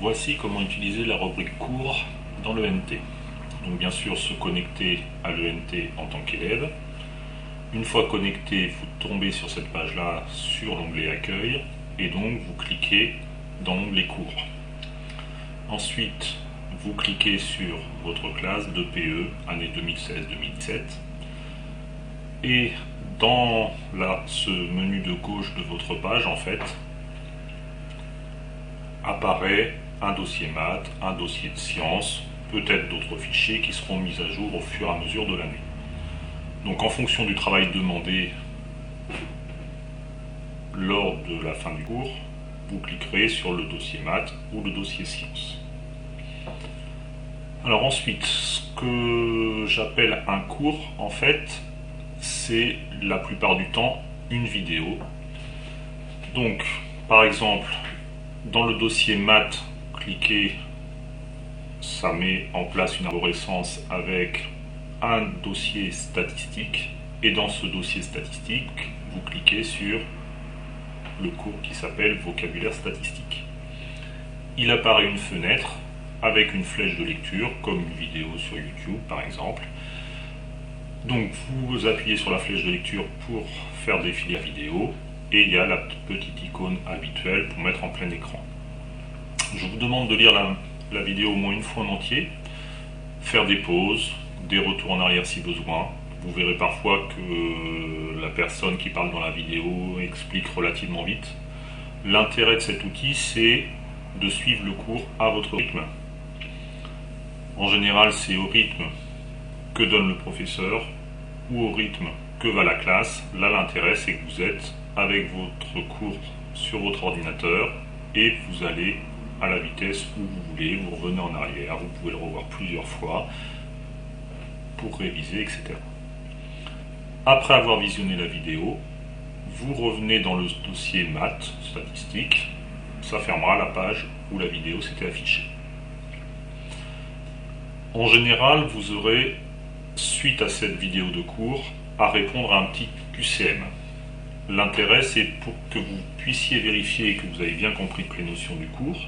Voici comment utiliser la rubrique cours dans l'ENT. Donc bien sûr se connecter à l'ENT en tant qu'élève. Une fois connecté, vous tombez sur cette page-là sur l'onglet Accueil et donc vous cliquez dans l'onglet Cours. Ensuite, vous cliquez sur votre classe de PE, année 2016-2017. Et dans ce menu de gauche de votre page, en fait, apparaît un dossier maths, un dossier de sciences, peut-être d'autres fichiers qui seront mis à jour au fur et à mesure de l'année. Donc en fonction du travail demandé lors de la fin du cours, vous cliquerez sur le dossier maths ou le dossier sciences. Alors ensuite, ce que j'appelle un cours, en fait, c'est la plupart du temps une vidéo. Donc, par exemple, dans le dossier maths, cliquez, ça met en place une arborescence avec un dossier statistique. Et dans ce dossier statistique, vous cliquez sur le cours qui s'appelle vocabulaire statistique. Il apparaît une fenêtre avec une flèche de lecture, comme une vidéo sur YouTube par exemple. Donc vous appuyez sur la flèche de lecture pour faire défiler la vidéo, et il y a la petite icône habituelle pour mettre en plein écran. Je vous demande de lire la vidéo au moins une fois en entier, faire des pauses, des retours en arrière si besoin. Vous verrez parfois que la personne qui parle dans la vidéo explique relativement vite. L'intérêt de cet outil, c'est de suivre le cours à votre rythme. En général, c'est au rythme que donne le professeur ou au rythme que va la classe. Là, l'intérêt, c'est que vous êtes avec votre cours sur votre ordinateur et vous allez à la vitesse où vous voulez, vous revenez en arrière, vous pouvez le revoir plusieurs fois pour réviser, etc. Après avoir visionné la vidéo, vous revenez dans le dossier maths, statistique, ça fermera la page où la vidéo s'était affichée. En général, vous aurez, suite à cette vidéo de cours, à répondre à un petit QCM. L'intérêt, c'est pour que vous puissiez vérifier que vous avez bien compris les notions du cours,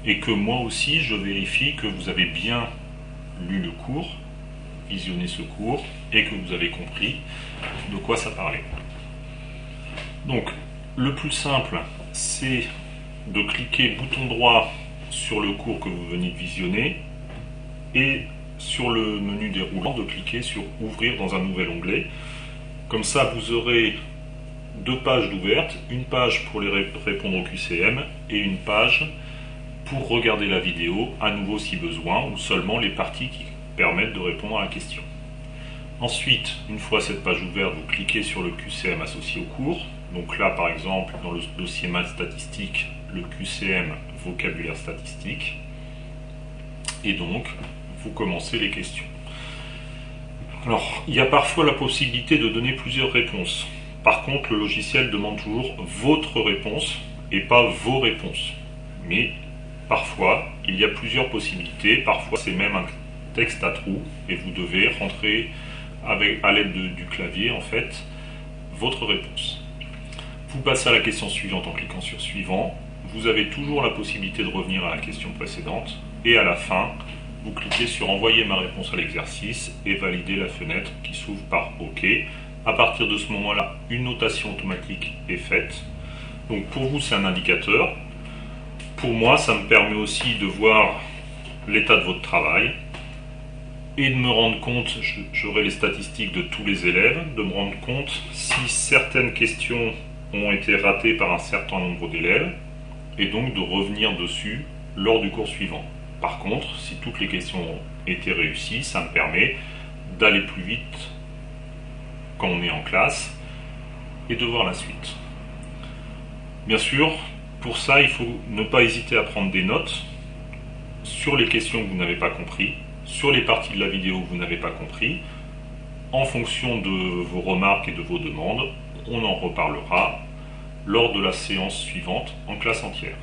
et que moi aussi, je vérifie que vous avez bien lu le cours, visionné ce cours, et que vous avez compris de quoi ça parlait. Donc, le plus simple, c'est de cliquer bouton droit sur le cours que vous venez de visionner, et sur le menu déroulant, de cliquer sur Ouvrir dans un nouvel onglet. Comme ça, vous aurez deux pages d'ouvertes, une page pour les répondre au QCM et une page pour regarder la vidéo, à nouveau si besoin, ou seulement les parties qui permettent de répondre à la question. Ensuite, une fois cette page ouverte, vous cliquez sur le QCM associé au cours. Donc là, par exemple, dans le dossier maths statistique, le QCM vocabulaire statistique. Et donc, vous commencez les questions. Alors, il y a parfois la possibilité de donner plusieurs réponses. Par contre, le logiciel demande toujours votre réponse et pas vos réponses. Mais parfois, il y a plusieurs possibilités. Parfois, c'est même un texte à trous et vous devez rentrer à l'aide du clavier, en fait, votre réponse. Vous passez à la question suivante en cliquant sur Suivant. Vous avez toujours la possibilité de revenir à la question précédente. Et à la fin, vous cliquez sur Envoyer ma réponse à l'exercice et valider la fenêtre qui s'ouvre par OK. À partir de ce moment-là, une notation automatique est faite. Donc pour vous, c'est un indicateur. Pour moi, ça me permet aussi de voir l'état de votre travail et de me rendre compte, j'aurai les statistiques de tous les élèves, de me rendre compte si certaines questions ont été ratées par un certain nombre d'élèves et donc de revenir dessus lors du cours suivant. Par contre, si toutes les questions ont été réussies, ça me permet d'aller plus vite quand on est en classe et de voir la suite. Bien sûr, pour ça, il faut ne pas hésiter à prendre des notes sur les questions que vous n'avez pas compris, sur les parties de la vidéo que vous n'avez pas compris. En fonction de vos remarques et de vos demandes, on en reparlera lors de la séance suivante en classe entière.